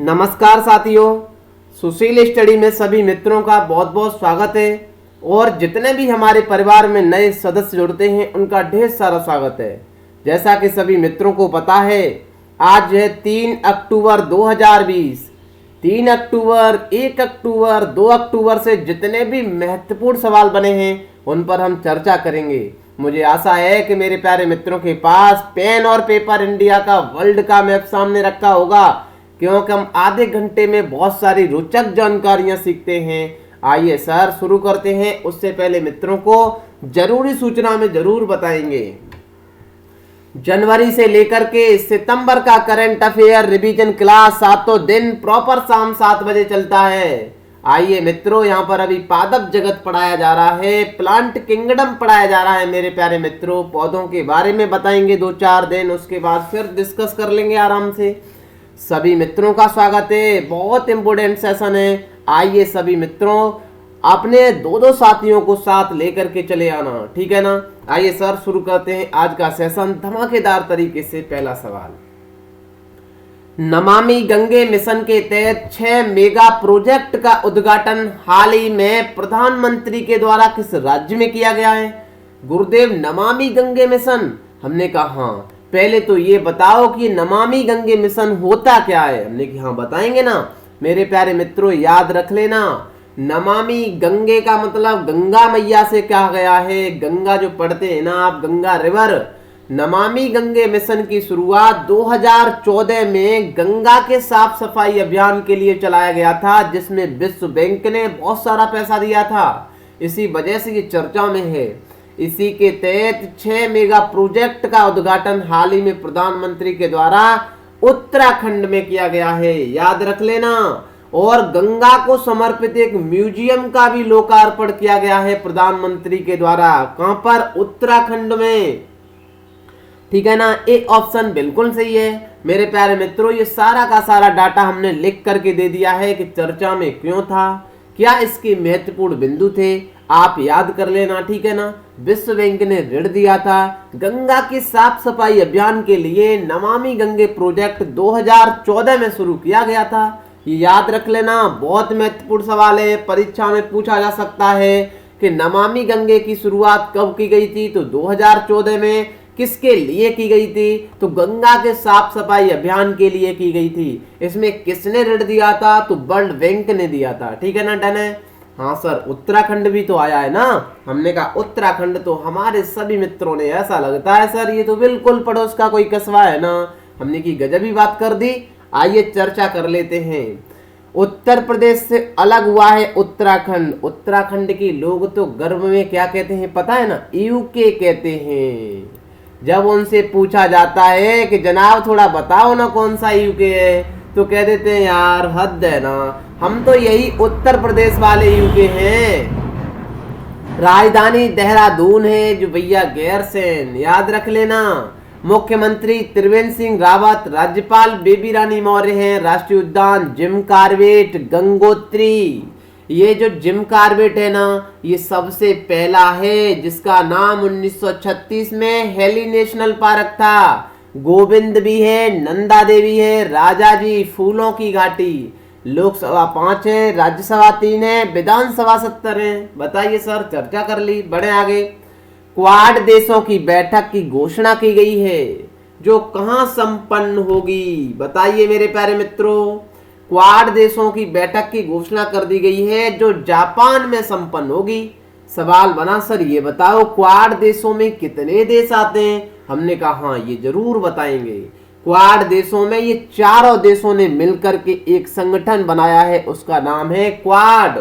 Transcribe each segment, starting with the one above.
नमस्कार साथियों, सुशील स्टडी में सभी मित्रों का बहुत बहुत स्वागत है। और जितने भी हमारे परिवार में नए सदस्य जुड़ते हैं उनका ढेर सारा स्वागत है। जैसा कि सभी मित्रों को पता है, आज है 3 अक्टूबर 2020। 3 अक्टूबर, 1 अक्टूबर, 2 अक्टूबर से जितने भी महत्वपूर्ण सवाल बने हैं उन पर हम चर्चा करेंगे। मुझे आशा है कि मेरे प्यारे मित्रों के पास पेन और पेपर इंडिया का वर्ल्ड का मैप सामने रखा होगा, क्योंकि हम आधे घंटे में बहुत सारी रोचक जानकारियां सीखते हैं। आइए सर शुरू करते हैं। उससे पहले मित्रों को जरूरी सूचना में जरूर बताएंगे। जनवरी से लेकर के सितंबर का करंट अफेयर रिवीजन क्लास सातों दिन प्रॉपर शाम 7 बजे चलता है। आइए मित्रों, यहाँ पर अभी पादप जगत पढ़ाया जा रहा है, प्लांट किंगडम पढ़ाया जा रहा है। मेरे प्यारे मित्रों, पौधों के बारे में बताएंगे 2-4 दिन, उसके बाद फिर डिस्कस कर लेंगे आराम से। सभी मित्रों का स्वागत है, बहुत इंपोर्टेंट सेशन है। आइए सभी मित्रों, अपने 2-2 साथियों को साथ लेकर के चले आना, ठीक है ना। आइए सर शुरू करते हैं आज का सेशन धमाकेदार तरीके से। पहला सवाल, नमामि गंगे मिशन के तहत 6 मेगा प्रोजेक्ट का उद्घाटन हाल ही में प्रधानमंत्री के द्वारा किस राज्य में किया गया है? गुरुदेव, नमामि गंगे मिशन। हमने कहा हाँ, पहले तो ये बताओ कि नमामि गंगे मिशन होता क्या है। हमने कहा हाँ बताएंगे ना। मेरे प्यारे मित्रों याद रख लेना, नमामि गंगे का मतलब गंगा मैया से कहा गया है। गंगा जो पढ़ते हैं ना आप, गंगा रिवर। नमामि गंगे मिशन की शुरुआत 2014 में गंगा के साफ सफाई अभियान के लिए चलाया गया था, जिसमें विश्व बैंक ने बहुत सारा पैसा दिया था। इसी वजह से ये चर्चा में है। इसी के तहत 6 मेगा प्रोजेक्ट का उद्घाटन हाल ही में प्रधानमंत्री के द्वारा उत्तराखंड में किया गया है, याद रख लेना। और गंगा को समर्पित एक म्यूजियम का भी लोकार्पण किया गया है प्रधानमंत्री के द्वारा। कहां पर? उत्तराखंड में, ठीक है ना। एक ऑप्शन बिल्कुल सही है। मेरे प्यारे मित्रों, ये सारा का सारा डाटा हमने लिख करके दे दिया है कि चर्चा में क्यों था, क्या इसके महत्वपूर्ण बिंदु थे, आप याद कर लेना, ठीक है ना। विश्व बैंक ने ऋण दिया था। गंगा की साफ सफाई अभियान के लिए नमामि गंगे प्रोजेक्ट 2014 में शुरू किया गया था। ये याद रख लेना, बहुत महत्वपूर्ण सवाल है, परीक्षा में पूछा जा सकता है कि नमामि गंगे की शुरुआत कब की गई थी। तो 2014 में। किसके लिए की गई थी? तो गंगा के साफ सफाई अभियान के लिए की गई थी। इसमें किसने ऋण दिया था? तो वर्ल्ड बैंक ने दिया था, ठीक है ना। डन है। हाँ सर, उत्तराखंड भी तो आया है ना। हमने कहा उत्तराखंड तो हमारे सभी मित्रों ने, ऐसा लगता है सर ये तो बिल्कुल पड़ोस का कोई कस्बा है ना। हमने की गजब ही बात कर दी। आइए चर्चा कर लेते हैं। उत्तर प्रदेश से अलग हुआ है उत्तराखंड। उत्तराखंड के लोग तो गर्व में क्या कहते हैं पता है ना? यूके कहते हैं। जब उनसे पूछा जाता है कि जनाब थोड़ा बताओ ना कौन सा यूके है, तो कह देते हैं यार हद है ना, हम तो यही उत्तर प्रदेश वाले यूके हैं। राजधानी देहरादून है जो भैया गैरसैंण, याद रख लेना। मुख्यमंत्री त्रिवेंद्र सिंह रावत, राज्यपाल बेबी रानी मौर्य हैं। राष्ट्रीय उद्यान जिम कॉर्बेट, गंगोत्री। ये जो जिम कॉर्बेट है ना, ये सबसे पहला है जिसका नाम 1936 में हेली नेशनल पार्क था। गोविंद भी है, नंदा देवी है, राजा जी, फूलों की घाटी। लोकसभा 5 है, राज्यसभा 3 है, विधानसभा 70 है। बताइए सर, चर्चा कर ली, बढ़े आगे। क्वाड देशों की बैठक की घोषणा की गई है जो कहां संपन्न होगी? बताइए मेरे प्यारे मित्रों, क्वाड देशों की बैठक की घोषणा कर दी गई है जो जापान में संपन्न होगी। सवाल बना सर ये बताओ क्वाड देशों में कितने देश आते हैं? हमने कहा हाँ ये जरूर बताएंगे। क्वाड देशों में ये चारों देशों ने मिलकर के एक संगठन बनाया है, उसका नाम है क्वाड।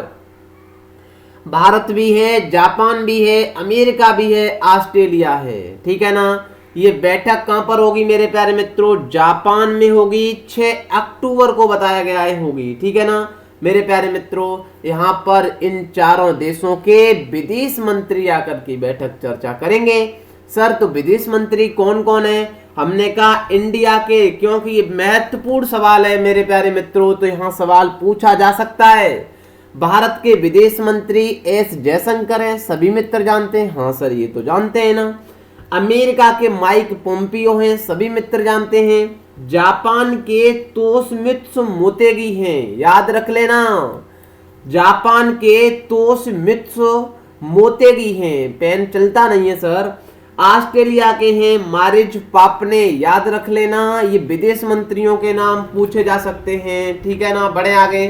भारत भी है, जापान भी है, अमेरिका भी है, ऑस्ट्रेलिया है, ठीक है ना। ये बैठक कहां पर होगी मेरे प्यारे मित्रों? जापान में होगी। 6 अक्टूबर को बताया गया है होगी, ठीक है ना। मेरे प्यारे मित्रों, यहाँ पर इन चारों देशों के विदेश मंत्री आकर की बैठक चर्चा करेंगे। सर तो विदेश मंत्री कौन कौन है? हमने कहा इंडिया के, क्योंकि ये महत्वपूर्ण सवाल है मेरे प्यारे मित्रों, तो यहाँ सवाल पूछा जा सकता है। भारत के विदेश मंत्री एस जयशंकर हैं, सभी मित्र जानते हैं। हाँ सर ये तो जानते हैं ना। अमेरिका के माइक पोम्पियो हैं, सभी मित्र जानते हैं। जापान के तोशिमित्सु मोतेगी हैं, याद रख लेना। जापान के तोशिमित्सु मोतेगी हैं, पेन चलता नहीं है सर। ऑस्ट्रेलिया के हैं मारिज पापने, याद रख लेना। ये विदेश मंत्रियों के नाम पूछे जा सकते हैं, ठीक है ना। बढ़े आगे।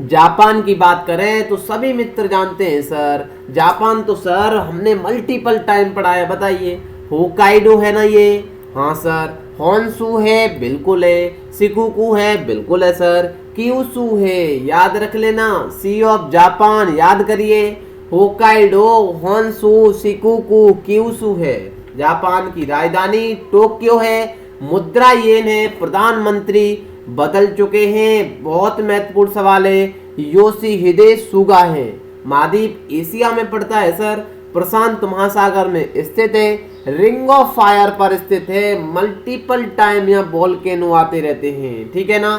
जापान की बात करें तो सभी मित्र जानते हैं सर, जापान तो सर हमने मल्टीपल टाइम पढ़ा है, बताइए। होकाइडो है ना ये, हाँ सर। होन्शु है, बिल्कुल है। शिकुकु है, बिल्कुल है सर। क्यूशु है, याद रख लेना। सी ऑफ जापान, याद करिए। होकाइडो, होन्शु, शिकुकु, क्यूशु है। जापान की राजधानी टोक्यो है। मुद्रा येन है। प्रधानमंत्री बदल चुके हैं, बहुत महत्वपूर्ण सवाल है। योशिहिदे सुगा है। महाद्वीप एशिया में पड़ता है सर, प्रशांत महासागर में स्थित है। रिंग ऑफ फायर पर स्थित है। मल्टीपल टाइम यहाँ वोल्केनो आते रहते हैं, ठीक है ना।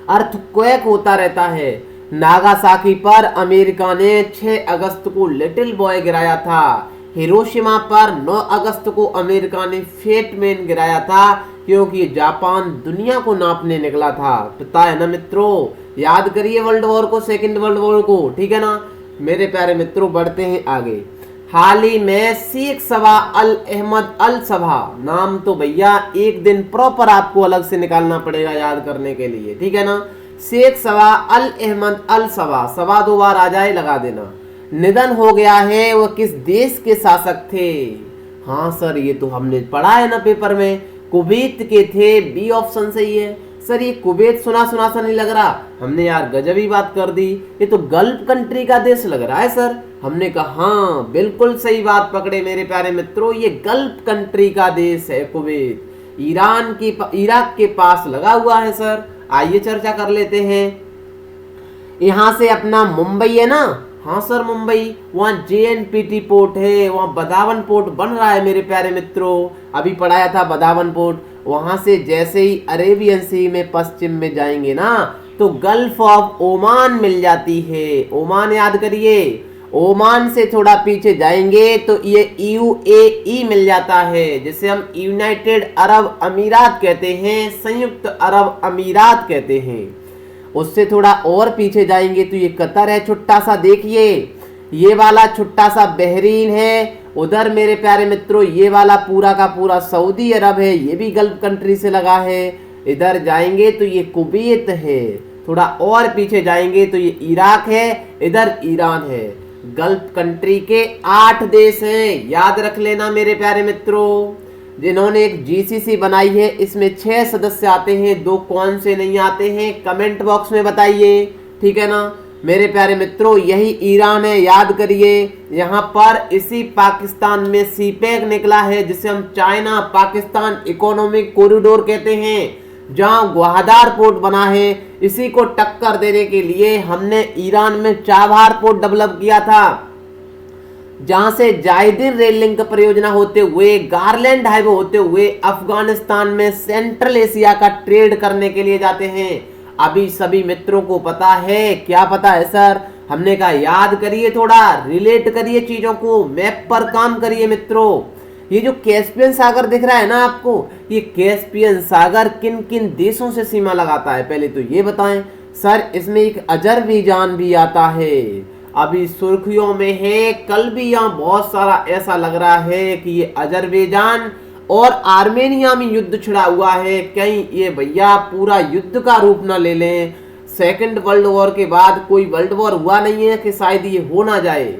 अर्थक्वेक होता रहता है। नागासाकी पर अमेरिका ने 6 अगस्त को लिटिल बॉय गिराया था। हिरोशिमा पर 9 अगस्त को अमेरिका ने फेट मैन गिराया था, क्योंकि जापान दुनिया को नापने निकला था, पता है ना मित्रों। याद करिए वर्ल्ड वॉर को, सेकंड वर्ल्ड वॉर को, ठीक है ना। मेरे प्यारे मित्रों बढ़ते हैं आगे। हाल ही में शेख सभा अल अहमद अल सभा, नाम तो भैया एक दिन प्रॉपर आपको अलग से निकालना पड़ेगा याद करने के लिए, ठीक है ना। शेख सभा अल अहमद अल सभा, सभा 2 बार आ जाए लगा देना। निधन हो गया है। वह किस देश के शासक थे? हाँ सर ये तो हमने पढ़ा है ना पेपर में, कुवैत के थे। बी ऑप्शन सही है सर। ये कुवैत सुना सुना सा नहीं लग रहा? हमने यार गजब ही बात कर दी, ये तो गल्फ कंट्री का देश लग रहा है सर। हमने कहा हाँ बिल्कुल सही बात पकड़े मेरे प्यारे मित्रों, ये गल्फ कंट्री का देश है कुवैत। इराक के पास लगा हुआ है सर। आइए चर्चा कर लेते हैं। यहाँ से अपना मुंबई है ना, हाँ सर मुंबई, वहाँ JNPT पोर्ट है, वहाँ बदावन पोर्ट बन रहा है मेरे प्यारे मित्रों, अभी पढ़ाया था बदावन पोर्ट। वहाँ से जैसे ही अरेबियन सी में पश्चिम में जाएंगे ना तो गल्फ ऑफ ओमान मिल जाती है। ओमान याद करिए। ओमान से थोड़ा पीछे जाएंगे तो ये UAE मिल जाता है, जिसे हम यूनाइटेड अरब अमीरात कहते हैं, संयुक्त अरब अमीरात कहते हैं। उससे थोड़ा और पीछे जाएंगे तो ये कतर है छोटा सा, देखिए ये वाला छोटा सा बहरीन है। उधर मेरे प्यारे मित्रों ये वाला पूरा का पूरा सऊदी अरब है, ये भी गल्फ कंट्री से लगा है। इधर जाएंगे तो ये कुवैत है। थोड़ा और पीछे जाएंगे तो ये इराक है, इधर ईरान है। गल्फ कंट्री के 8 देश हैं, याद रख लेना मेरे प्यारे मित्रों। जिन्होंने एक GCC बनाई है इसमें 6 सदस्य आते हैं, 2 कौन से नहीं आते हैं कमेंट बॉक्स में बताइए, ठीक है ना मेरे प्यारे मित्रों। यही ईरान है, याद करिए। यहाँ पर इसी पाकिस्तान में सीपेक निकला है, जिसे हम चाइना पाकिस्तान इकोनॉमिक कॉरिडोर कहते हैं, जहाँ ग्वादर पोर्ट बना है। इसी को टक्कर देने के लिए हमने ईरान में चाबहार पोर्ट डेवलप किया था, जहां से जायदीन रेल लिंक परियोजना होते हुए, गारलैंड हाईवे होते हुए अफगानिस्तान में सेंट्रल एशिया का ट्रेड करने के लिए जाते हैं। अभी सभी मित्रों को पता है, क्या पता है सर? हमने कहा याद करिए, थोड़ा रिलेट करिए चीजों को, मैप पर काम करिए मित्रों। ये जो कैस्पियन सागर दिख रहा है ना आपको, ये कैस्पियन सागर किन किन देशों से सीमा लगाता है पहले तो ये बताएं सर। इसमें एक अजरबैजान भी आता है, अभी सुर्खियों में है। कल भी यहाँ बहुत सारा ऐसा लग रहा है कि ये अजरबैजान और आर्मेनिया में युद्ध छिड़ा हुआ है, कहीं ये भैया पूरा युद्ध का रूप ना ले लें। सेकंड वर्ल्ड वॉर के बाद कोई वर्ल्ड वॉर हुआ नहीं है कि शायद ये हो ना जाए।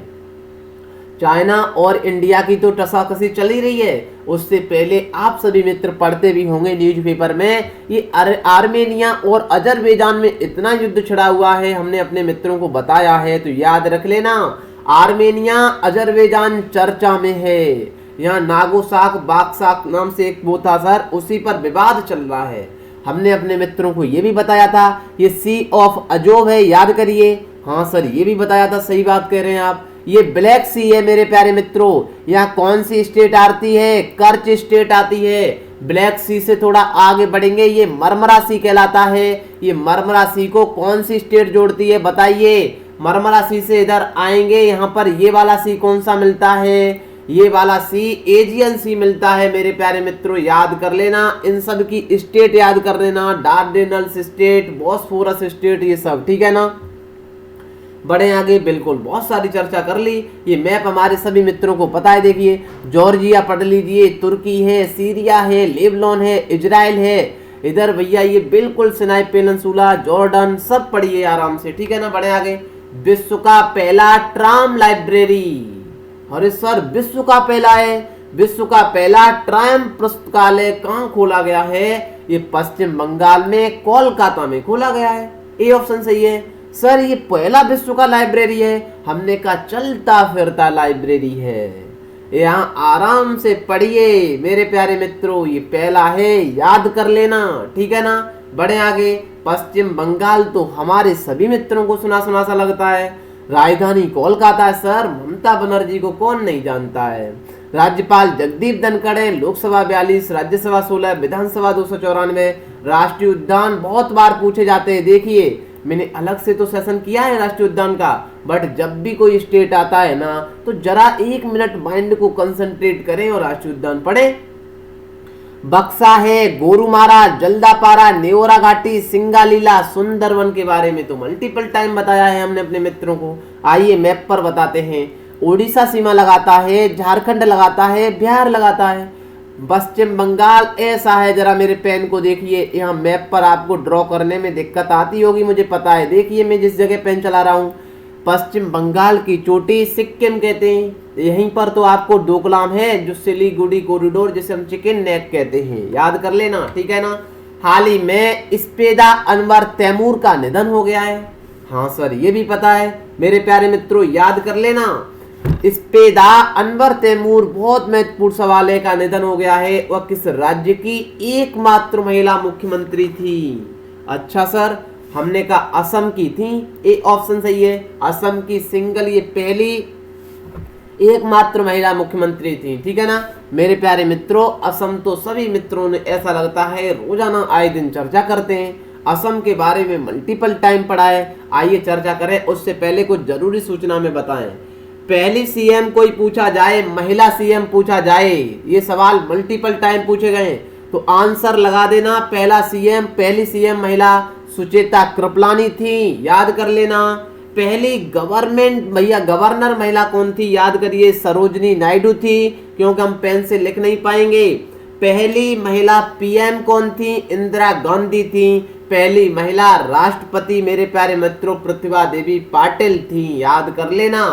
चाइना और इंडिया की तो टसाकसी चली रही है, उससे पहले आप सभी मित्र पढ़ते भी होंगे न्यूज़पेपर में, ये आर्मेनिया और अजरबैजान में इतना युद्ध छिड़ा हुआ है, हमने अपने मित्रों को बताया है, तो याद रख लेना। आर्मेनिया अजरबैजान चर्चा में है। यहाँ नागोसाक बागसाक नाम से एक वो था सर, उसी पर विवाद चल रहा है। हमने अपने मित्रों को ये भी बताया था, ये सी ऑफ अजोव है, याद करिए। हाँ सर ये भी बताया था, सही बात कह रहे हैं आप। ये ब्लैक सी है मेरे प्यारे मित्रों। यहाँ कौन सी स्टेट आती है? कर्च स्टेट आती है। ब्लैक सी से थोड़ा आगे बढ़ेंगे, ये मरमरा सी कहलाता है। ये मरमरा सी को कौन सी स्टेट जोड़ती है बताइए? मरमरा सी से इधर आएंगे, यहाँ पर ये वाला सी कौन सा मिलता है? ये वाला सी एजियन सी मिलता है मेरे प्यारे मित्रों, याद कर लेना। इन सब की स्टेट याद कर लेना, डार्डेनल्स स्टेट, बॉस्फोरस स्टेट, ये सब, ठीक है ना। बढ़े आगे, बिल्कुल बहुत सारी चर्चा कर ली। ये मैप हमारे सभी मित्रों को पता है, देखिए जॉर्जिया पढ़ लीजिए, तुर्की है, सीरिया है, लेबनान है, इजराइल है, इधर भैया ये बिल्कुल सिनाई पेनिनसुला, जॉर्डन, सब पढ़िए आराम से, ठीक है ना। बढ़े आगे, विश्व का पहला ट्राम लाइब्रेरी, अरे सर विश्व का पहला है, विश्व का पहला ट्राम पुस्तकालय कहाँ खोला गया है? ये पश्चिम बंगाल में कोलकाता में खोला गया है। ए ऑप्शन सही है सर, ये पहला विश्व का लाइब्रेरी है। हमने कहा चलता फिरता लाइब्रेरी है। यहाँ आराम से पढ़िए मेरे प्यारे मित्रों, ये पहला है, याद कर लेना, ठीक है ना। बढ़े आगे, पश्चिम बंगाल तो हमारे सभी मित्रों को सुना सुना सा लगता है। राजधानी कोलकाता है सर, ममता बनर्जी को कौन नहीं जानता है। राज्यपाल जगदीप धनखड़ है, लोकसभा 42, राज्यसभा 16, विधानसभा 294। राष्ट्रीय उद्यान बहुत बार पूछे जाते हैं, देखिए मैंने अलग से तो सेशन किया है राष्ट्रीय उद्यान का, बट जब भी कोई स्टेट आता है ना तो जरा 1 मिनट माइंड को कंसंट्रेट करें और राष्ट्रीय उद्यान पढ़ें। बक्सा है, गोरुमारा, जल्दापारा, नेवरा घाटी, सिंगालीला, सुंदरवन के बारे में तो मल्टीपल टाइम बताया है हमने अपने मित्रों को। आइए मैप पर बताते हैं। उड़ीसा सीमा लगाता है, झारखंड लगाता है, बिहार लगाता है, पश्चिम बंगाल ऐसा है। जरा मेरे पेन को देखिए, यहाँ मैप पर आपको ड्रॉ करने में दिक्कत आती होगी मुझे पता है। देखिए मैं जिस जगह पेन चला रहा हूँ, पश्चिम बंगाल की चोटी सिक्किम कहते हैं। यहीं पर तो आपको डोकलाम है, जो सिलीगुड़ी कॉरिडोर जिसे हम चिकन नेक कहते हैं, याद कर लेना, ठीक है ना। हाल ही में इस्पेदा अनवर तैमूर का निधन हो गया है। हाँ सर, ये भी पता है मेरे प्यारे मित्रों, याद कर लेना। इस्पेदा अनवर तैमूर, बहुत महत्वपूर्ण सवाल है, का निधन हो गया है। वह किस राज्य की एकमात्र महिला मुख्यमंत्री थी? अच्छा सर, हमने कहा असम की थी, ए ऑप्शन सही है। असम की सिंगल, ये पहली एकमात्र महिला मुख्यमंत्री थी, ठीक है ना। मेरे प्यारे मित्रों, असम तो सभी मित्रों ने ऐसा लगता है रोजाना आए दिन चर्चा करते हैं। असम के बारे में मल्टीपल टाइम पढ़ा है। आइए चर्चा करें, उससे पहले कुछ जरूरी सूचना में बताएं। पहली सीएम कोई पूछा जाए, महिला सीएम पूछा जाए, ये सवाल मल्टीपल टाइम पूछे गए, तो आंसर लगा देना। पहला सीएम, पहली सीएम महिला सुचेता कृपलानी थी, याद कर लेना। पहली गवर्नमेंट भैया गवर्नर महिला कौन थी? याद करिए, सरोजनी नायडू थी, क्योंकि हम पेन से लिख नहीं पाएंगे। पहली महिला पीएम कौन थी? इंदिरा गांधी थी। पहली महिला राष्ट्रपति मेरे प्यारे मित्रों प्रतिभा देवी पाटिल थी, याद कर लेना।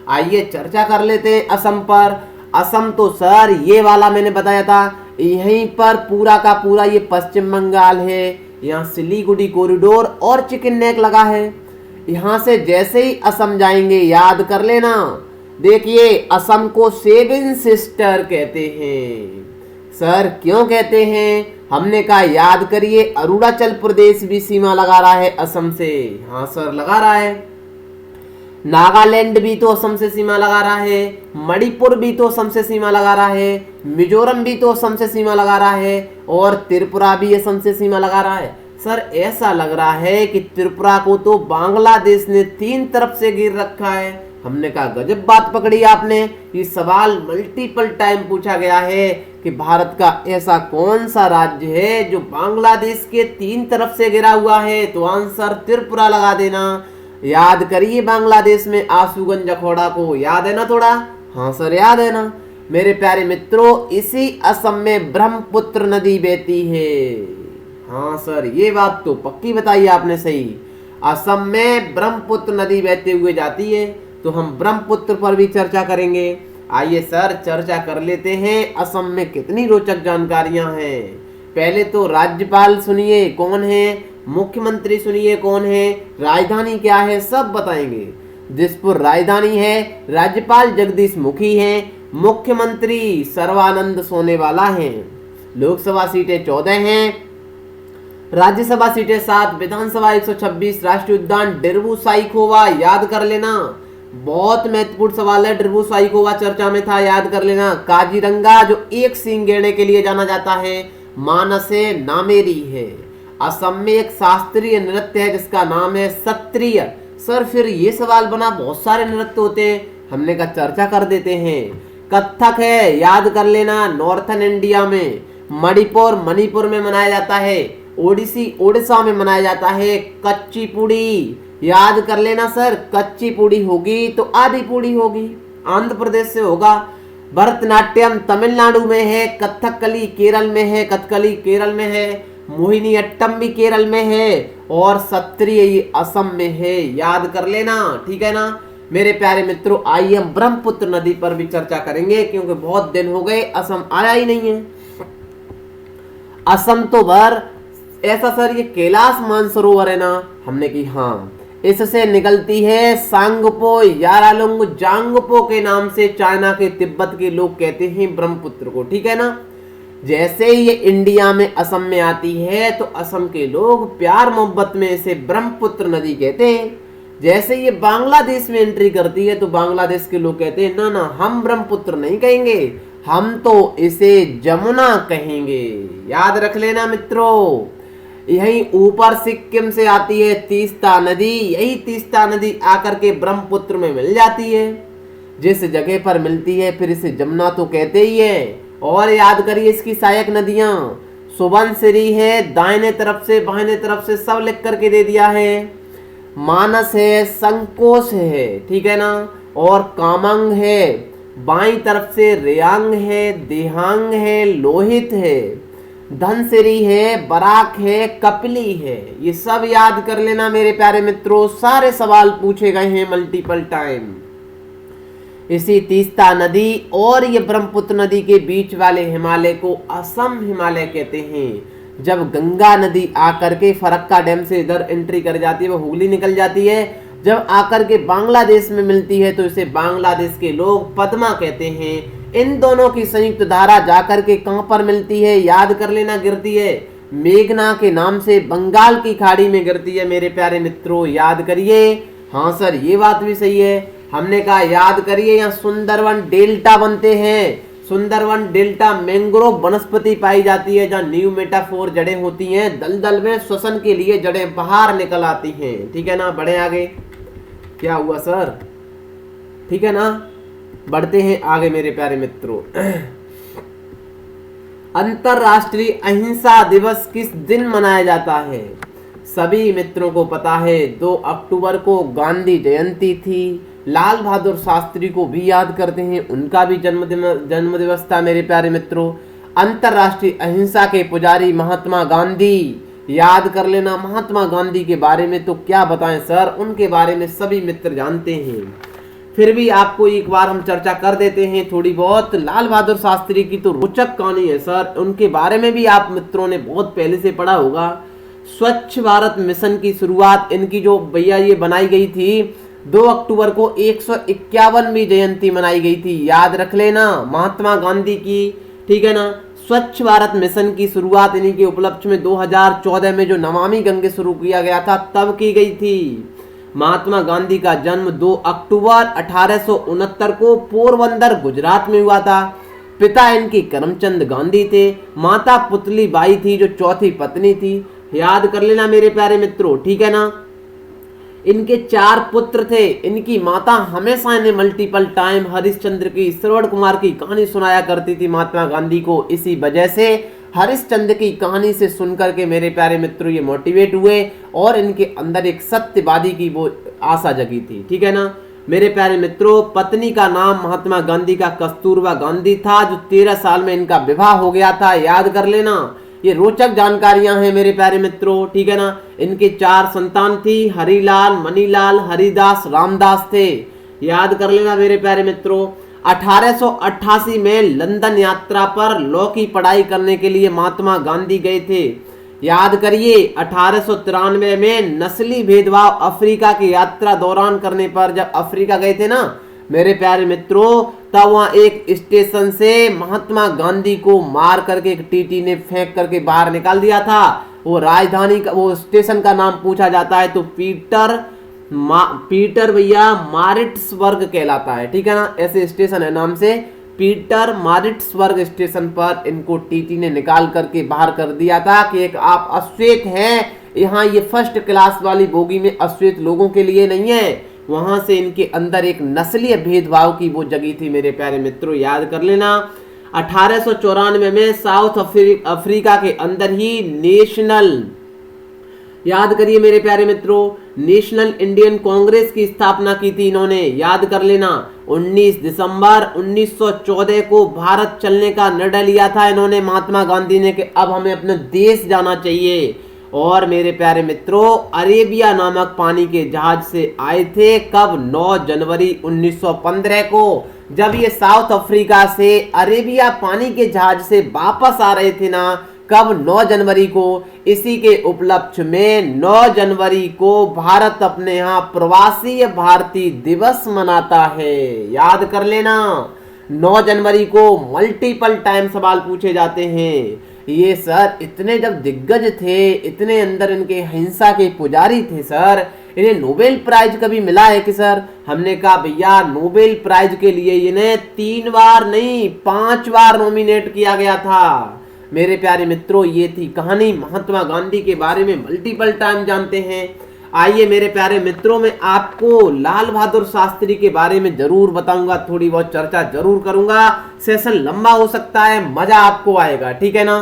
आइए चर्चा कर लेते हैं असम पर। असम तो सर ये वाला मैंने बताया था, यहीं पर पूरा का पूरा ये पश्चिम बंगाल है। यहाँ सिलीगुड़ी कॉरिडोर और चिकन नेक लगा है। यहाँ से जैसे ही असम जाएंगे, याद कर लेना, देखिए असम को 7 सिस्टर कहते हैं। सर क्यों कहते हैं? हमने कहा याद करिए, अरुणाचल प्रदेश भी सीमा लगा रहा है असम से। हाँ सर लगा रहा है। नागालैंड भी तो असम से सीमा लगा रहा है, मणिपुर भी तो असम से सीमा लगा रहा है, मिजोरम भी तो असम से सीमा लगा रहा है, और त्रिपुरा भी असम से सीमा लगा रहा है। सर ऐसा लग रहा है कि त्रिपुरा को तो बांग्लादेश ने 3 तरफ से घेर रखा है। हमने कहा गजब बात पकड़ी आपने। ये सवाल मल्टीपल टाइम पूछा गया है कि भारत का ऐसा कौन सा राज्य है जो बांग्लादेश के 3 तरफ से घिरा हुआ है, तो आंसर त्रिपुरा लगा देना। याद करिए बांग्लादेश में आशुगंज अखौड़ा को, याद है ना थोड़ा? हाँ सर याद है ना। मेरे प्यारे मित्रों, इसी असम में ब्रह्मपुत्र नदी बहती है। हाँ सर ये बात तो पक्की बताई आपने सही, असम में ब्रह्मपुत्र नदी बहते हुए जाती है, तो हम ब्रह्मपुत्र पर भी चर्चा करेंगे। आइए सर चर्चा कर लेते हैं, असम में कितनी रोचक जानकारियां हैं। पहले तो राज्यपाल सुनिए कौन है, मुख्यमंत्री सुनिए कौन है, राजधानी क्या है, सब बताएंगे। दिसपुर राजधानी है, राज्यपाल जगदीश मुखी हैं, मुख्यमंत्री सर्वानंद सोनेवाला हैं। लोकसभा सीटें 14 हैं, राज्यसभा सीटें 7, विधानसभा 126, राष्ट्रीय उद्यान डिरबू साइखोवा, याद कर लेना। बहुत महत्वपूर्ण सवाल है, डिरबू साइखोवा चर्चा में था, याद कर लेना। काजीरंगा जो एक सींग गैंडे के लिए जाना जाता है, मानसे नामेरी है। असम में एक शास्त्रीय नृत्य है जिसका नाम है सत्रिय। सर फिर ये सवाल बना, बहुत सारे नृत्य होते हैं, हमने कहा चर्चा कर देते हैं। कथक है, याद कर लेना, नॉर्थन इंडिया में। मणिपुर में मनाया जाता है। ओडिसी उड़ीसा में मनाया जाता है। कच्ची पुड़ी, याद कर लेना सर, कच्ची पुड़ी होगी तो आधी पुड़ी होगी, आंध्र प्रदेश से होगा। भरतनाट्यम तमिलनाडु में है। कथकली केरल में है, कथकली केरल में है। मोहिनीअट्टम भी केरल में है और सत्रिय असम में है, याद कर लेना, ठीक है ना मेरे प्यारे मित्रों। आइए हम ब्रह्मपुत्र नदी पर भी चर्चा करेंगे, क्योंकि बहुत दिन हो गए असम आया ही नहीं है। असम तो भर ऐसा सर, ये कैलाश मानसरोवर है ना, हमने की हाँ, इससे निकलती है सांगपो, यारालुंग, जांगपो के नाम से चाइना के तिब्बत के लोग कहते हैं ब्रह्मपुत्र को, ठीक है ना। जैसे ही ये इंडिया में असम में आती है तो असम के लोग प्यार मोहब्बत में इसे ब्रह्मपुत्र नदी कहते हैं। जैसे ये बांग्लादेश में एंट्री करती है तो बांग्लादेश के लोग कहते हैं ना ना, हम ब्रह्मपुत्र नहीं कहेंगे, हम तो इसे जमुना कहेंगे, याद रख लेना मित्रों। यही ऊपर सिक्किम से आती है तीस्ता नदी, यही तीस्ता नदी आकर के ब्रह्मपुत्र में मिल जाती है। जिस जगह पर मिलती है फिर इसे जमुना तो कहते ही है। और याद करिए इसकी सहायक नदियां, सुबनसिरी है, दाहिने तरफ से बाहिने तरफ से सब लिख करके दे दिया है। मानस है, संकोच है, ठीक है ना, और कामंग है, बाई तरफ से रेयांग है, देहांग है, लोहित है, धनसिरी है, बराक है, कपिली है। ये सब याद कर लेना मेरे प्यारे मित्रों, सारे सवाल पूछे गए हैं मल्टीपल टाइम। इसी तीस्ता नदी और ये ब्रह्मपुत्र नदी के बीच वाले हिमालय को असम हिमालय कहते हैं। जब गंगा नदी आकर के फरक्का डैम से इधर एंट्री कर जाती है, वो हुगली निकल जाती है, जब आकर के बांग्लादेश में मिलती है तो इसे बांग्लादेश के लोग पद्मा कहते हैं। इन दोनों की संयुक्त धारा जाकर के कहां पर मिलती है, याद कर लेना, गिरती है मेघना के नाम से बंगाल की खाड़ी में गिरती है मेरे प्यारे मित्रों, याद करिए। हाँ सर, ये बात भी सही है, हमने कहा याद करिए। यहाँ सुंदरवन डेल्टा बनते हैं। सुंदरवन डेल्टा मैंग्रोव वनस्पति पाई जाती है, जहाँ न्यू मेटाफोर जड़ें होती हैं, दलदल में श्वसन के लिए जड़ें बाहर निकल आती हैं, ठीक है ना। बढ़े आगे, क्या हुआ सर, ठीक है ना, बढ़ते हैं आगे मेरे प्यारे मित्रों। अंतरराष्ट्रीय अहिंसा दिवस किस दिन मनाया जाता है? सभी मित्रों को पता है 2 अक्टूबर को गांधी जयंती थी। लाल बहादुर शास्त्री को भी याद करते हैं, उनका भी जन्म दिवस था मेरे प्यारे मित्रों। अंतरराष्ट्रीय अहिंसा के पुजारी महात्मा गांधी, याद कर लेना। महात्मा गांधी के बारे में तो क्या बताएं सर, उनके बारे में सभी मित्र जानते हैं, फिर भी आपको एक बार हम चर्चा कर देते हैं थोड़ी बहुत। लाल बहादुर शास्त्री की तो रोचक कहानी है सर, उनके बारे में भी आप मित्रों ने बहुत पहले से पढ़ा होगा। स्वच्छ भारत मिशन की शुरुआत इनकी जो भैया ये बनाई गई थी 2 अक्टूबर को 151वीं जयंती मनाई गई थी, याद रख लेना, महात्मा गांधी की, ठीक है ना। स्वच्छ भारत मिशन की शुरुआत इन्हीं के उपलक्ष्य में 2014 में जो नमामि गंगे शुरू किया गया था तब की गई थी। महात्मा गांधी का जन्म 2 अक्टूबर 1869 को पोरबंदर गुजरात में हुआ था। पिता इनकी करमचंद गांधी थे, माता पुतली बाई थी जो चौथी पत्नी थी, याद कर लेना मेरे प्यारे मित्रों, ठीक है ना। इनके 4 पुत्र थे। इनकी माता हमेशा इन्हें मल्टीपल टाइम हरिश्चंद्र की, श्रवण कुमार की कहानी सुनाया करती थी महात्मा गांधी को। इसी वजह से हरिश्चंद्र की कहानी से सुनकर के मेरे प्यारे मित्रों ये मोटिवेट हुए और इनके अंदर एक सत्यवादी की वो आशा जगी थी, ठीक है ना मेरे प्यारे मित्रों। पत्नी का नाम महात्मा गांधी का कस्तूरबा गांधी था, जो 13 साल में इनका विवाह हो गया था, याद कर लेना। ये रोचक जानकारियां हैं मेरे प्यारे मित्रों, ठीक है ना। इनके 4 संतान थी, हरिलाल, मनीलाल, हरिदास, रामदास थे, याद कर लेना मेरे प्यारे मित्रों। 1888 में लंदन यात्रा पर लॉ की पढ़ाई करने के लिए महात्मा गांधी गए थे, याद करिए। 1893 में नस्ली भेदभाव अफ्रीका की यात्रा दौरान करने पर जब अफ्रीका गए थे ना मेरे प्यारे मित्रों, तब वहां एक स्टेशन से महात्मा गांधी को मार करके एक टीटी ने फेंक करके बाहर निकाल दिया था। वो राजधानी का, वो स्टेशन का नाम पूछा जाता है तो पीटर भैया मारिट्सबर्ग कहलाता है, ठीक है ना। ऐसे स्टेशन है नाम से, पीटर मारिट्सबर्ग स्टेशन पर इनको टीटी ने निकाल करके बाहर कर दिया था कि एक आप अश्वेत हैं, यहाँ ये फर्स्ट क्लास वाली बोगी में अश्वेत लोगों के लिए नहीं है, वहां से इनके अंदर एक नस्लीय भेदभाव की वो जगी थी मेरे प्यारे मित्रों, याद कर लेना। 1894 में साउथ अफ्रीका के अंदर ही याद करिए मेरे प्यारे मित्रों, नेशनल इंडियन कांग्रेस की स्थापना की थी इन्होंने, याद कर लेना। 19 दिसंबर 1914 को भारत चलने का निर्णय लिया था इन्होंने, महात्मा गांधी ने, कि अब हमें अपने देश जाना चाहिए। और मेरे प्यारे मित्रों, अरेबिया नामक पानी के जहाज से आए थे कब? 9 जनवरी 1915 को, जब ये साउथ अफ्रीका से अरेबिया पानी के जहाज से वापस आ रहे थे ना, कब? 9 जनवरी को। इसी के उपलक्ष्य में 9 जनवरी को भारत अपने यहाँ प्रवासी भारतीय दिवस मनाता है, याद कर लेना। 9 जनवरी को मल्टीपल टाइम सवाल पूछे जाते हैं। ये सर इतने जब दिग्गज थे, इतने अंदर इनके हिंसा के पुजारी थे सर, इन्हें नोबेल प्राइज कभी मिला है कि सर? हमने कहा भैया नोबेल प्राइज के लिए इन्हें 3 बार नहीं 5 बार नॉमिनेट किया गया था। मेरे प्यारे मित्रों, ये थी कहानी महात्मा गांधी के बारे में, मल्टीपल टाइम जानते हैं। आइए मेरे प्यारे मित्रों, मैं आपको लाल बहादुर शास्त्री के बारे में जरूर बताऊंगा, थोड़ी बहुत चर्चा जरूर करूंगा। सेशन लंबा हो सकता है, मजा आपको आएगा, ठीक है ना।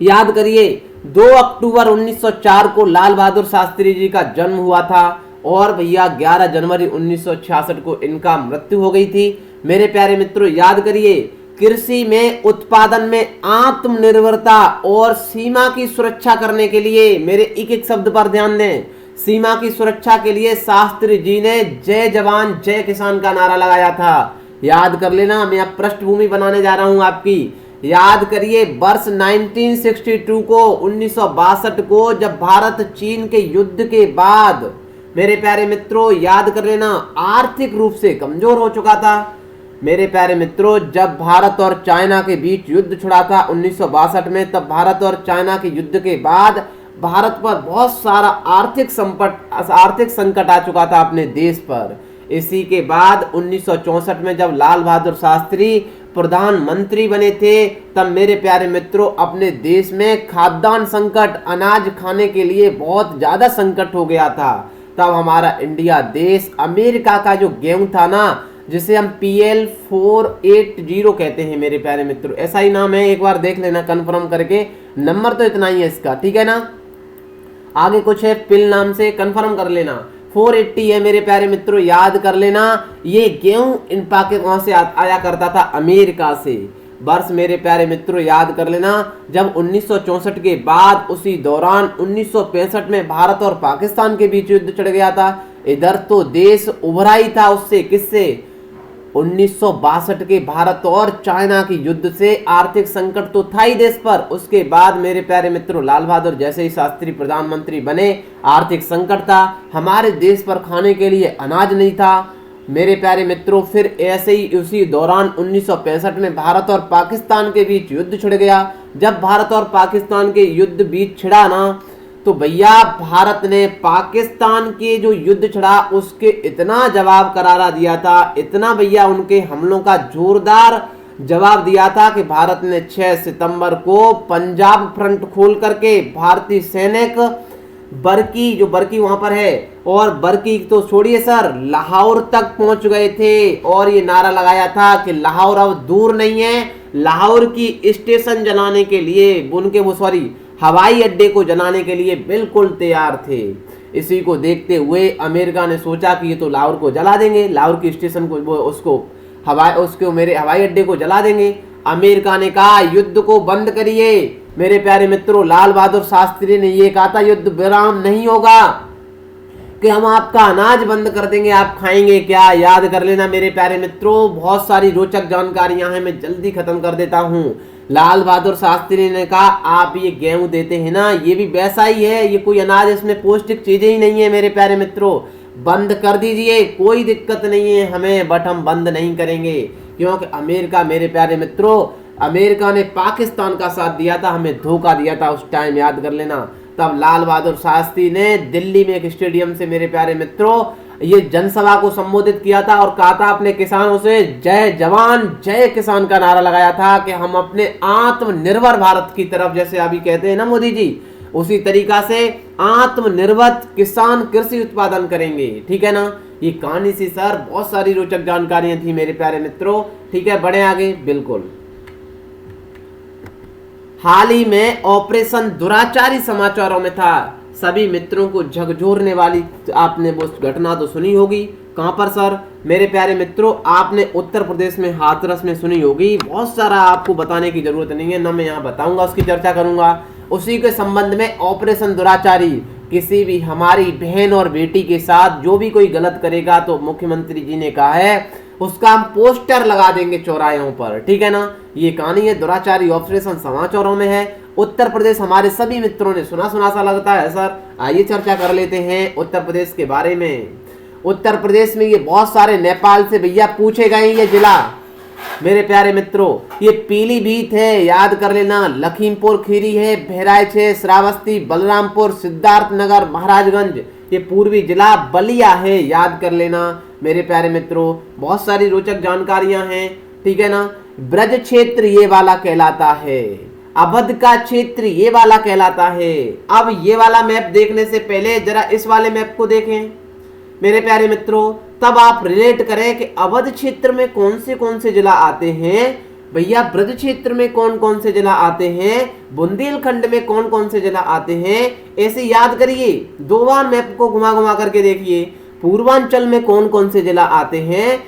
याद करिए 2 अक्टूबर 1904 को लाल बहादुर शास्त्री जी का जन्म हुआ था और भैया 11 जनवरी 1966 को इनका मृत्यु हो गई थी। मेरे प्यारे मित्रों, याद करिए कृषि में, उत्पादन में आत्मनिर्भरता और सीमा की सुरक्षा करने के लिए, मेरे एक एक शब्द पर ध्यान दें, सीमा की सुरक्षा के लिए शास्त्री जी ने जय जवान जय किसान का नारा लगाया था, याद कर लेना। मैं अब पृष्ठभूमि बनाने जा रहा हूं आपकी। याद करिए वर्ष 1962 को, 1962 को, जब भारत चीन के युद्ध के बाद मेरे प्यारे मित्रों, याद कर लेना, आर्थिक रूप से कमजोर हो चुका था। मेरे प्यारे मित्रों, जब भारत और चाइना के बीच युद्ध छिड़ा था 1962 में, तब भारत और चाइना के युद्ध के बाद भारत पर बहुत सारा आर्थिक संकट आ चुका था अपने देश पर। इसी के बाद 1964 में जब लाल बहादुर शास्त्री प्रधानमंत्री बने थे, तब मेरे प्यारे मित्रों अपने देश में खाद्यान्न संकट, अनाज खाने के लिए बहुत ज्यादा संकट हो गया था। तब हमारा इंडिया देश अमेरिका का जो गेहूं था ना, जिसे हम PL480 कहते हैं मेरे प्यारे मित्रों, ऐसा ही नाम है, एक बार देख लेना कंफर्म करके, नंबर तो इतना ही है इसका, ठीक है ना। आगे कुछ है पिल नाम से, कंफर्म कर लेना। 480 है मेरे प्यारे मित्रों, याद कर लेना। ये गेहूं इन पाकिस्तान से आया करता था अमेरिका से। वर्ष मेरे प्यारे मित्रों याद कर लेना, जब 1964 के बाद उसी दौरान 1965 में भारत और पाकिस्तान के बीच युद्ध छिड़ गया था। इधर तो देश उभरा ही था उससे, किससे? 1962 के भारत और चाइना के युद्ध से आर्थिक संकट तो था ही देश पर। उसके बाद मेरे प्यारे मित्रों लाल बहादुर जैसे ही शास्त्री प्रधानमंत्री बने, आर्थिक संकट था, हमारे देश पर खाने के लिए अनाज नहीं था मेरे प्यारे मित्रों। फिर ऐसे ही उसी दौरान 1965 में भारत और पाकिस्तान के बीच युद्ध छिड़ गया। जब भारत और पाकिस्तान के युद्ध बीच छिड़ा ना, तो भैया भारत ने पाकिस्तान के जो युद्ध छिड़ा उसके इतना जवाब करारा दिया था, इतना भैया उनके हमलों का जोरदार जवाब दिया था कि भारत ने 6 सितंबर को पंजाब फ्रंट खोल करके भारतीय सैनिक बरकी वहां पर है, और बरकी तो छोड़िए सर, लाहौर तक पहुंच गए थे और ये नारा लगाया था कि लाहौर अब दूर नहीं है। लाहौर की स्टेशन जलाने के लिए हवाई अड्डे को जलाने के लिए बिल्कुल तैयार थे। इसी को देखते हुए अमेरिका ने सोचा कि ये तो लाहौर को जला देंगे, लाहौर की स्टेशन को मेरे हवाई अड्डे को जला देंगे। अमेरिका ने कहा युद्ध को बंद करिए। मेरे प्यारे मित्रों लाल बहादुर शास्त्री ने ये कहा था युद्ध विराम नहीं होगा, कि हम आपका अनाज बंद कर देंगे, आप खाएंगे क्या? याद कर लेना मेरे प्यारे मित्रों, बहुत सारी रोचक जानकारियां हैं, मैं जल्दी खत्म कर देता हूं। लाल बहादुर शास्त्री ने कहा आप ये गेहूं देते हैं ना, ये भी वैसा ही है, ये कोई अनाज, इसमें पौष्टिक चीजें ही नहीं है मेरे प्यारे मित्रों, बंद कर दीजिए, कोई दिक्कत नहीं है हमें, बट हम बंद नहीं करेंगे। क्योंकि अमेरिका मेरे प्यारे मित्रों, अमेरिका ने पाकिस्तान का साथ दिया था, हमें धोखा दिया था उस टाइम, याद कर लेना। तब लाल बहादुर शास्त्री ने दिल्ली में एक स्टेडियम से मेरे प्यारे मित्रों ये जनसभा को संबोधित किया था और कहा था अपने किसानों से जय जवान जय किसान का नारा लगाया था कि हम अपने आत्मनिर्भर भारत की तरफ, जैसे अभी कहते हैं ना मोदी जी, उसी तरीका से आत्मनिर्भर किसान कृषि उत्पादन करेंगे। ठीक है ना, ये कहानी सी सर बहुत सारी रोचक जानकारियां थी मेरे प्यारे मित्रों। ठीक है, बढ़े आगे। बिल्कुल, हाल ही में ऑपरेशन दुराचारी समाचारों में था, सभी मित्रों को झकझोरने वाली आपने वो घटना तो सुनी होगी। कहां पर सर? मेरे प्यारे मित्रों, आपने उत्तर प्रदेश में हाथरस में सुनी होगी। बहुत सारा आपको बताने की जरूरत नहीं है, ना मैं यहाँ बताऊंगा, उसकी चर्चा करूंगा। उसी के संबंध में ऑपरेशन दुराचारी, किसी भी हमारी बहन और बेटी के साथ जो भी कोई गलत करेगा तो मुख्यमंत्री जी ने कहा है उसका हम पोस्टर लगा देंगे चौराहों पर। ठीक है ना, ये कहानी है दुराचारी ऑपरेशन समाचारों में है। उत्तर प्रदेश हमारे सभी मित्रों ने सुना सुना सा लगता है सर। आइए चर्चा कर लेते हैं उत्तर प्रदेश के बारे में। उत्तर प्रदेश में ये बहुत सारे नेपाल से भैया पूछे गए ये जिला मेरे प्यारे मित्रों। ये पीलीभीत है, याद कर लेना, लखीमपुर खीरी है, बहराइच है, श्रावस्ती, बलरामपुर, सिद्धार्थनगर, महाराजगंज, ये पूर्वी जिला बलिया है, याद कर लेना मेरे प्यारे मित्रों। बहुत सारी रोचक जानकारियां हैं। ठीक है ना, ब्रज क्षेत्र ये वाला कहलाता है, अवध का क्षेत्र ये वाला कहलाता है। अब ये वाला मैप देखने से पहले जरा इस वाले मैप को देखें मेरे प्यारे मित्रों, तब आप रिलेट करें कि अवध क्षेत्र में कौन से जिला आते हैं, भैया ब्रज क्षेत्र में कौन कौन से जिला आते हैं, बुंदेलखंड में कौन कौन से जिला आते हैं। ऐसे याद करिए, दो बार मैप को घुमा घुमा करके देखिए। पूर्वांचल में कौन कौन से जिला आते हैं,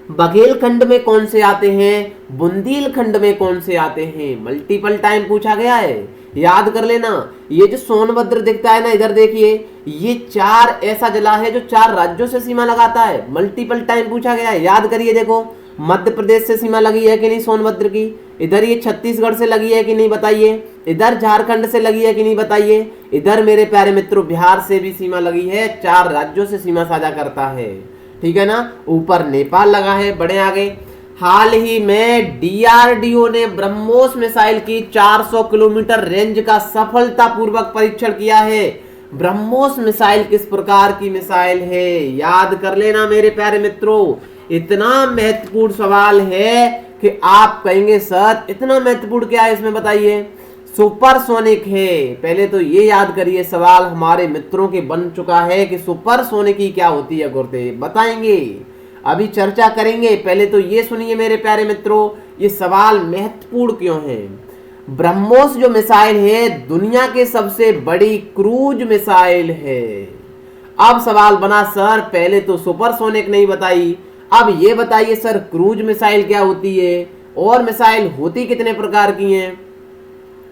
बघेलखंड में कौन से आते हैं, बुंदेलखंड में कौन से आते हैं। मल्टीपल टाइम पूछा गया है, याद कर लेना। ये जो सोनभद्र दिखता है ना, इधर देखिए, ये 4 ऐसा जिला है जो 4 राज्यों से सीमा लगाता है। मल्टीपल टाइम पूछा गया है, याद करिए। देखो, मध्य प्रदेश से सीमा लगी है कि नहीं सोनभद्र की, इधर ये छत्तीसगढ़ से लगी है कि नहीं बताइए, इधर झारखंड से लगी है कि नहीं बताइए, इधर मेरे प्यारे मित्रों बिहार से भी सीमा लगी है। 4 राज्यों से सीमा साझा करता है। ठीक है ना, ऊपर नेपाल लगा है। बढ़े आगे। हाल ही में डीआरडीओ ने ब्रह्मोस मिसाइल की 400 किलोमीटर रेंज का सफलतापूर्वक परीक्षण किया है। ब्रह्मोस मिसाइल किस प्रकार की मिसाइल है, याद कर लेना मेरे प्यारे मित्रों। इतना महत्वपूर्ण सवाल है कि आप कहेंगे सर इतना महत्वपूर्ण क्या है इसमें, बताइए। सुपरसोनिक है। पहले तो ये याद करिए, सवाल हमारे मित्रों के बन चुका है कि सुपरसोनिक ही क्या होती है गुरुदेव, बताएंगे, अभी चर्चा करेंगे। पहले तो ये सुनिए मेरे प्यारे मित्रों, ये सवाल महत्वपूर्ण क्यों है। ब्रह्मोस जो मिसाइल है दुनिया के सबसे बड़ी क्रूज मिसाइल है। अब सवाल बना सर पहले तो सुपरसोनिक नहीं बताई, अब ये बताइए सर क्रूज मिसाइल क्या होती है और मिसाइल होती कितने प्रकार की हैं।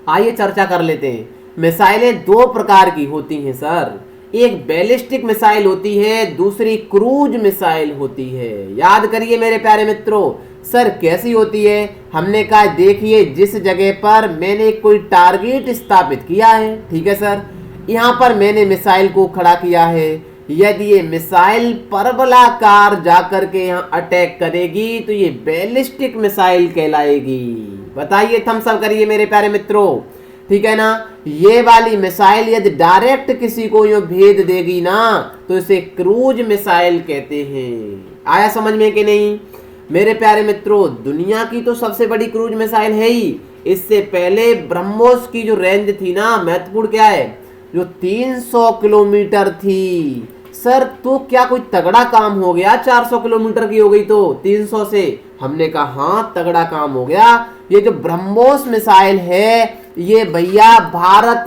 आइए चर्चा कर लेते हैं। मिसाइलें 2 प्रकार की होती हैं सर, एक बैलिस्टिक मिसाइल होती है, दूसरी क्रूज मिसाइल होती है। याद करिए मेरे प्यारे मित्रों, सर कैसी होती है। हमने कहा देखिए जिस जगह पर मैंने कोई टारगेट स्थापित किया है, ठीक है सर, यहाँ पर मैंने मिसाइल को खड़ा किया है, यदि ये मिसाइल परवलयाकार जाकर के यहाँ अटैक करेगी तो ये बैलिस्टिक मिसाइल कहलाएगी। बताइए, थम्स अप करिए मेरे प्यारे मित्रों, ठीक है ना। ये वाली मिसाइल यदि डायरेक्ट किसी को यो भेद देगी ना तो इसे क्रूज मिसाइल कहते हैं। आया समझ में कि नहीं मेरे प्यारे मित्रों। दुनिया की तो सबसे बड़ी क्रूज मिसाइल है ही। इससे पहले ब्रह्मोस की जो रेंज थी ना, महत्वपूर्ण क्या है, जो 300 किलोमीटर थी। सर तो क्या कोई तगड़ा काम हो गया, 400 किलोमीटर की हो गई तो 300 से। हमने कहा हाँ तगड़ा काम हो गया। ये जो ब्रह्मोस मिसाइल है ये भैया भारत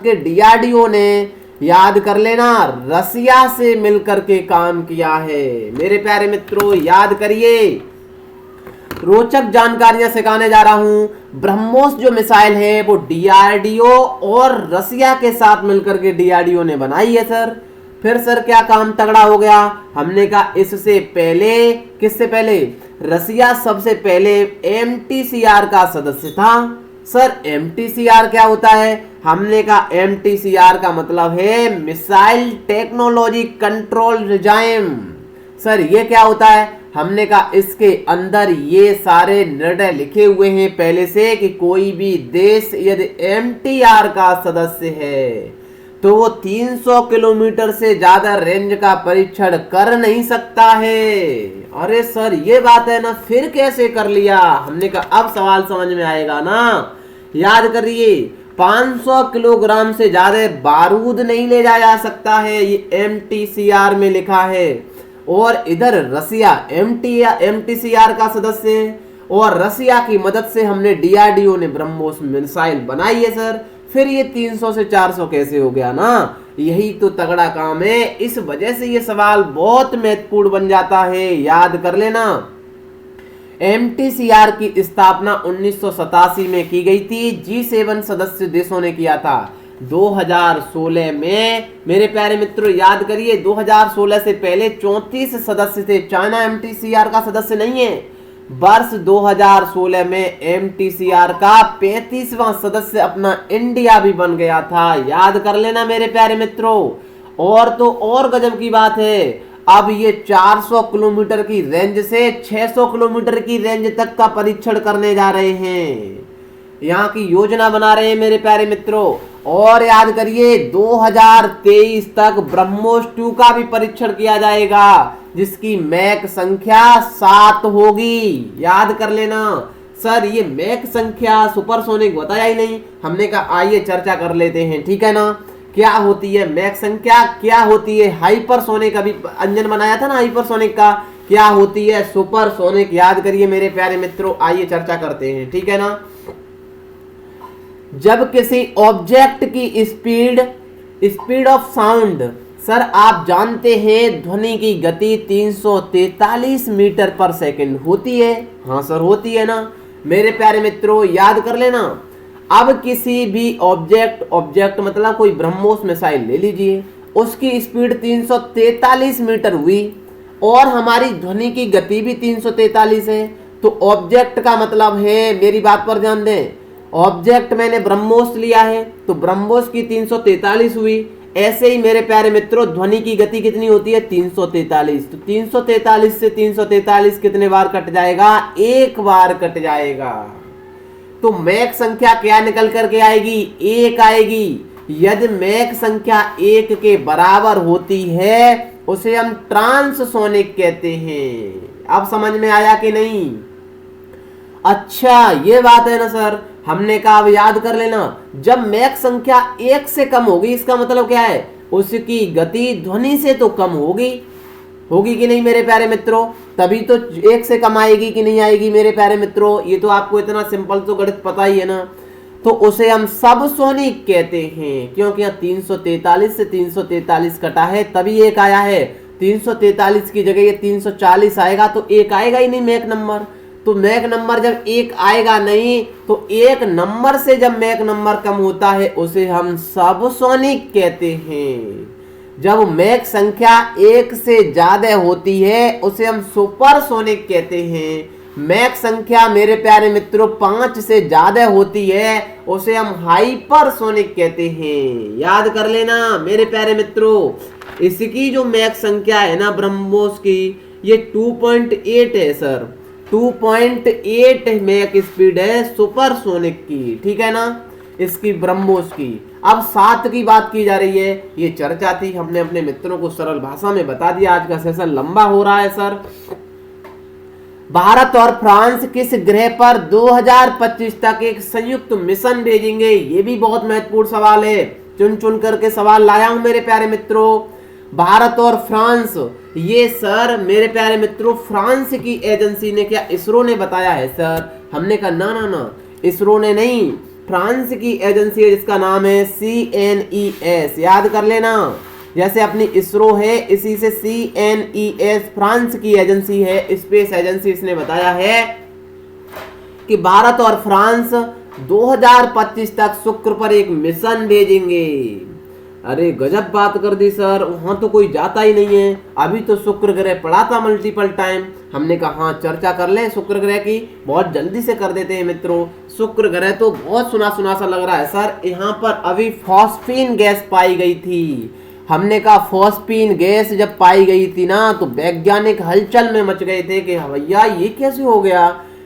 के डीआरडीओ ने, याद कर लेना, रसिया से मिलकर के काम किया है। मेरे प्यारे मित्रों याद करिए, रोचक जानकारियां सिखाने जा रहा हूं। ब्रह्मोस जो मिसाइल है वो डीआरडीओ और रसिया के साथ मिलकर के डीआरडीओ ने बनाई है सर। फिर सर क्या काम तगड़ा हो गया, हमने कहा इससे पहले, किससे पहले, रसिया सबसे पहले एमटीसीआर का सदस्य था। सर एमटीसीआर क्या होता है, हमने कहा एमटीसीआर का मतलब है missile technology control regime. Sir ये क्या होता है, हमने कहा इसके अंदर ये सारे निर्णय लिखे हुए हैं पहले से कि कोई भी देश यदि एमटीआर का सदस्य है तो वो 300 किलोमीटर से ज्यादा रेंज का परीक्षण कर नहीं सकता है। अरे सर ये बात है ना, फिर कैसे कर लिया। हमने कहा अब सवाल समझ में आएगा ना। याद करिए, 500 किलोग्राम से ज्यादा बारूद नहीं ले जाया जा सकता है, ये MTCR में लिखा है। और इधर रसिया MTCR का सदस्य है और रसिया की मदद से हमने DRDO ने ब्रह्मोस मिसाइल बनाई है सर। फिर ये 300 से 400 कैसे हो गया ना, यही तो तगड़ा काम है। इस वजह से ये सवाल बहुत महत्वपूर्ण बन जाता है, याद कर लेना। MTCR की स्थापना 1987 में की गई थी, G7 सदस्य देशों ने किया था। 2016 में मेरे प्यारे मित्रों याद करिए, 2016 से पहले 34 सदस्य थे। चाइना MTCR का सदस्य नहीं है। वर्ष 2016 में MTCR का 35वां सदस्य अपना इंडिया भी बन गया था, याद कर लेना मेरे प्यारे मित्रों। और तो और गजब की बात है, अब ये 400 किलोमीटर की रेंज से 600 किलोमीटर की रेंज तक का परीक्षण करने जा रहे हैं, यहाँ की योजना बना रहे हैं मेरे प्यारे मित्रों। और याद करिए 2023 तक ब्रह्मोस 2 का भी परीक्षण किया जाएगा, जिसकी मैक संख्या 7 होगी, याद कर लेना। सर ये मैक संख्या सुपरसोनिक बताया ही नहीं, हमने कहा आइए चर्चा कर लेते हैं, ठीक है ना। क्या होती है मैक संख्या, क्या होती है हाइपरसोनिक, अभी अंजन बनाया था ना हाइपरसोनिक का, क्या होती है सुपरसोनिक, याद करिए मेरे प्यारे मित्रों। आइए चर्चा करते हैं, ठीक है ना। जब किसी ऑब्जेक्ट की स्पीड ऑफ साउंड, सर आप जानते हैं ध्वनि की गति 343 मीटर पर सेकंड होती है। हाँ सर होती है ना मेरे प्यारे मित्रों, याद कर लेना। अब किसी भी ऑब्जेक्ट मतलब कोई ब्रह्मोस मिसाइल ले लीजिए, उसकी स्पीड 343 मीटर हुई और हमारी ध्वनि की गति भी 343 है, तो ऑब्जेक्ट का मतलब है, मेरी बात पर ध्यान दें, ऑब्जेक्ट मैंने ब्रह्मोस लिया है तो ब्रह्मोस की 343 हुई। ऐसे ही मेरे प्यारे मित्रों ध्वनि की गति कितनी होती है 343, तो 343 से 343 कितने बार कट जाएगा, एक बार कट जाएगा। तो मैक संख्या क्या निकल करके आएगी, 1 आएगी। यदि मैक संख्या 1 के बराबर होती है उसे हम ट्रांससोनिक कहते हैं। अब समझ में आया कि नहीं? अच्छा ये बात है ना सर, हमने कहा अब याद कर लेना, जब मैक संख्या 1 से कम होगी इसका मतलब क्या है, उसकी गति ध्वनि से तो कम होगी कि नहीं मेरे प्यारे मित्रों, तभी तो 1 से कम आएगी कि नहीं आएगी मेरे प्यारे मित्रों। ये तो आपको इतना सिंपल तो गणित पता ही है ना। तो उसे हम सबसोनिक कहते हैं, क्योंकि यहाँ 343 से 343 कटा है तभी 1 आया है। 343 की जगह ये 340 आएगा तो 1 आएगा ही नहीं मैक नंबर। तो मैक नंबर जब 1 आएगा नहीं, तो 1 नंबर से जब मैक नंबर कम होता है उसे हम सबसोनिक कहते हैं। जब मैक संख्या 1 से ज्यादा होती है उसे हम सुपरसोनिक कहते हैं। मैक संख्या मेरे प्यारे मित्रों 5 से ज्यादा होती है उसे हम हाइपरसोनिक कहते हैं, याद कर लेना मेरे प्यारे मित्रों। इसकी जो मैक संख्या है ना ब्रह्मोस की, ये 2.8 है सर, 2.8 मैक स्पीड है सुपरसोनिक की, ठीक है ना, इसकी ब्रह्मोस की। अब 7 की बात की जा रही है, ये चर्चा थी, हमने अपने मित्रों को सरल भाषा में बता दिया। आज का सेशन लंबा हो रहा है सर। भारत और फ्रांस किस ग्रह पर 2025 तक एक संयुक्त मिशन भेजेंगे, ये भी बहुत महत्वपूर्ण सवाल है। चुन चुन करके सवाल लाया हूं मेरे प्यारे मित्रों। भारत और फ्रांस, ये सर मेरे प्यारे मित्रों फ्रांस की एजेंसी ने, क्या इसरो ने बताया है सर? हमने कहा ना ना ना, इसरो ने नहीं, फ्रांस की एजेंसी है जिसका नाम है CNES, याद कर लेना। जैसे अपनी इसरो है इसी से CNES फ्रांस की एजेंसी है, स्पेस एजेंसी, इसने बताया है कि भारत और फ्रांस 2025 तक शुक्र पर एक मिशन भेजेंगे। अरे गजब बात कर दी सर, वहां तो कोई जाता ही नहीं है। अभी तो शुक्र ग्रह पड़ा था मल्टीपल टाइम, हमने कहा हाँ चर्चा कर लें शुक्र ग्रह की, बहुत जल्दी से कर देते हैं मित्रों। शुक्र ग्रह तो बहुत सुना सुना सा लग रहा है सर। यहाँ पर अभी फॉस्फीन गैस पाई गई थी, हमने कहा फॉस्फीन गैस जब पाई गई थी ना तो वैज्ञानिक हलचल में मच गए थे कि भैया ये कैसे हो गया।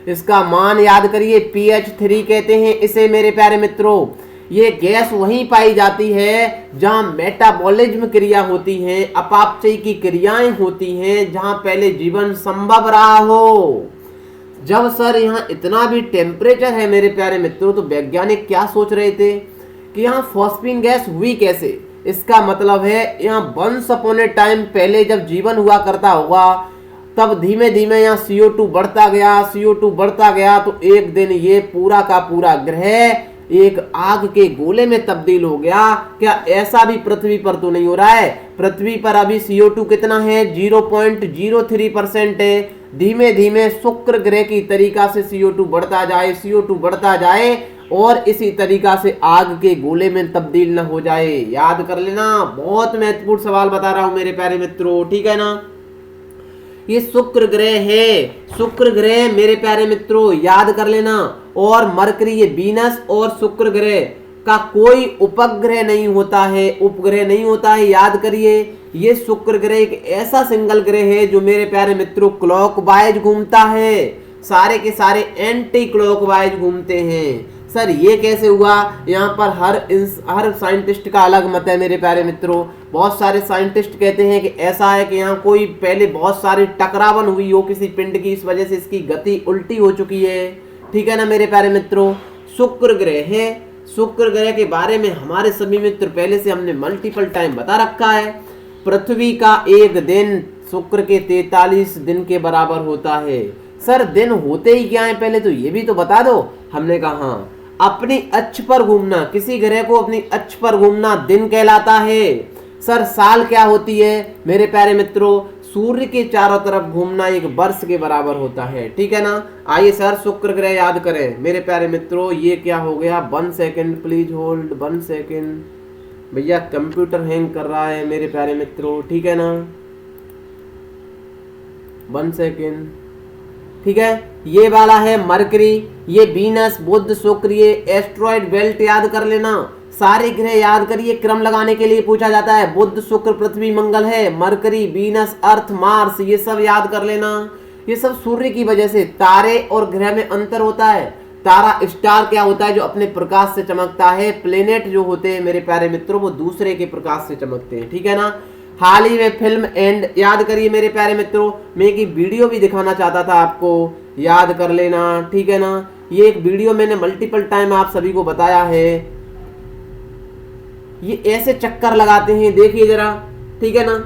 इसका मान याद करिए PH3 कहते हैं इसे मेरे प्यारे मित्रों। ये गैस वहीं पाई जाती है जहां मेटाबॉलिज्म क्रिया होती है, अपापचय की क्रियाएं होती हैं, जहां पहले जीवन संभव रहा हो। जब सर यहाँ इतना भी टेम्परेचर है मेरे प्यारे मित्रों, तो वैज्ञानिक क्या सोच रहे थे, कि यहाँ फॉस्फीन गैस हुई कैसे। इसका मतलब है यहाँ वंस अपॉन ए टाइम पहले जब जीवन हुआ करता होगा तब धीमे धीमे यहाँ CO2 बढ़ता गया, CO2 बढ़ता गया, तो एक दिन ये पूरा का पूरा ग्रह एक आग के गोले में तब्दील हो गया। क्या ऐसा भी पृथ्वी पर तो नहीं हो रहा है? पृथ्वी पर अभी CO2 कितना है? 0.03% है। धीमे धीमे शुक्र ग्रह की तरीका से CO2 बढ़ता जाए, CO2 बढ़ता जाए और इसी तरीका से आग के गोले में तब्दील न हो जाए। याद कर लेना, बहुत महत्वपूर्ण सवाल बता रहा हूं मेरे प्यारे मित्रों, ठीक है ना। ये शुक्र ग्रह है, शुक्र ग्रह मेरे प्यारे मित्रों याद कर लेना। और मरकरी, ये वीनस और शुक्र ग्रह का कोई उपग्रह नहीं होता है, उपग्रह नहीं होता है, याद करिए। ये शुक्र ग्रह एक ऐसा सिंगल ग्रह है जो मेरे प्यारे मित्रों क्लॉकवाइज घूमता है, सारे के सारे एंटी क्लॉकवाइज घूमते हैं। सर ये कैसे हुआ? यहाँ पर हर साइंटिस्ट का अलग मत है मेरे प्यारे मित्रों। बहुत सारे साइंटिस्ट कहते हैं कि ऐसा है कि यहाँ कोई पहले बहुत सारी टकरावन हुई हो किसी पिंड की, इस वजह से इसकी गति उल्टी हो चुकी है, ठीक है ना मेरे प्यारे मित्रों। शुक्र ग्रह है, शुक्र ग्रह के बारे में हमारे सभी मित्र पहले से हमने मल्टीपल टाइम बता रखा है। पृथ्वी का एक दिन शुक्र के 43 दिन के बराबर होता है। सर दिन होते ही क्या है, पहले तो ये भी तो बता दो। हमने कहा हाँ, अपनी अक्ष पर घूमना, किसी ग्रह को अपनी अक्ष पर घूमना दिन कहलाता है। सर साल क्या होती है मेरे प्यारे मित्रों? सूर्य के चारों तरफ घूमना एक वर्ष के बराबर होता है, ठीक है ना। आइए सर शुक्र ग्रह याद करें मेरे प्यारे मित्रों। ये क्या हो गया? 1 सेकेंड प्लीज होल्ड, 1 सेकेंड भैया, कंप्यूटर हैंग कर रहा है मेरे प्यारे मित्रों, ठीक है ना। 1 सेकेंड, ठीक है। ये वाला है मरकरी, ये वीनस, बुध, शुक्र, ये एस्ट्रॉइड बेल्ट याद कर लेना। सारे ग्रह याद करिए, क्रम लगाने के लिए पूछा जाता है। बुध, शुक्र, पृथ्वी, मंगल है, मरकरी, वीनस, अर्थ, मार्स, ये सब याद कर लेना। ये सब सूर्य की वजह से। तारे और ग्रह में अंतर होता है। तारा स्टार क्या होता है? जो अपने प्रकाश से चमकता है। प्लेनेट जो होते हैं मेरे प्यारे मित्रों वो दूसरे के प्रकाश से चमकते हैं, ठीक है ना। हाल ही में फिल्म एंड याद करिए मेरे प्यारे मित्रों। मैं एक वीडियो भी दिखाना चाहता था आपको, याद कर लेना, ठीक है ना। ये एक वीडियो मैंने मल्टीपल टाइम आप सभी को बताया है। ये ऐसे चक्कर लगाते हैं, देखिए जरा, ठीक है ना।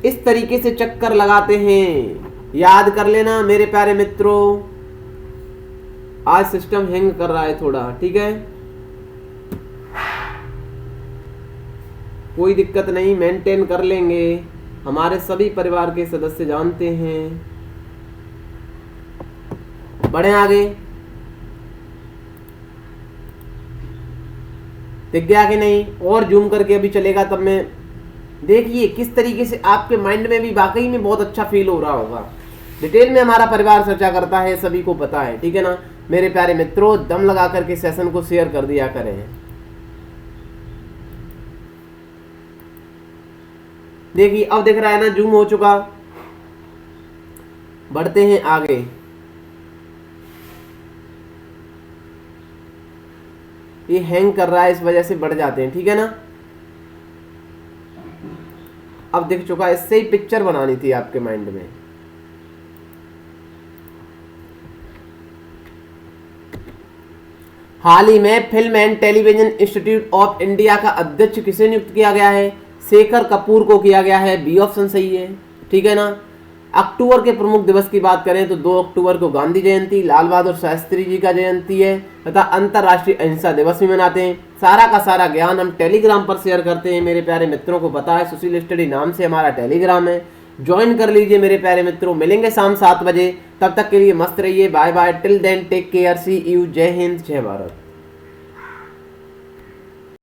इस तरीके से चक्कर लगाते हैं, याद कर लेना मेरे प्यारे मित्रों। आज सिस्टम हैंग कर रहा है थोड़ा, ठीक है, कोई दिक्कत नहीं, मेंटेन कर लेंगे। हमारे सभी परिवार के सदस्य जानते हैं। बढ़े आगे, दिख गया कि नहीं? और जूम करके अभी चलेगा तब मैं, देखिए किस तरीके से आपके माइंड में भी वाकई में बहुत अच्छा फील हो रहा होगा। डिटेल में हमारा परिवार चर्चा करता है, सभी को पता है, ठीक है ना मेरे प्यारे मित्रों। दम लगा करके सेशन को शेयर कर दिया करें। देखिए अब दिख रहा है ना, जूम हो चुका। बढ़ते हैं आगे। ये हैंग कर रहा है, इस वजह से बढ़ जाते हैं, ठीक है ना। अब दिख चुका, इससे ही पिक्चर बनानी थी आपके माइंड में। हाल ही में film and television institute of India का अध्यक्ष किसे नियुक्त किया गया है? शेखर कपूर को किया गया है। बी ऑप्शन सही है, ठीक है ना। अक्टूबर के प्रमुख दिवस की बात करें तो 2 अक्टूबर को गांधी जयंती, लाल बहादुर शास्त्री जी का जयंती है तथा अंतर्राष्ट्रीय अहिंसा दिवस भी मनाते हैं। सारा का सारा ज्ञान हम टेलीग्राम पर शेयर करते हैं, मेरे प्यारे मित्रों को पता है। सुशील स्टडी नाम से हमारा टेलीग्राम है, ज्वाइन कर लीजिए मेरे प्यारे मित्रों। मिलेंगे शाम 7 बजे, तब तक के लिए मस्त रहिए। Bye bye, till then take care, see you, जय हिंद, जय भारत।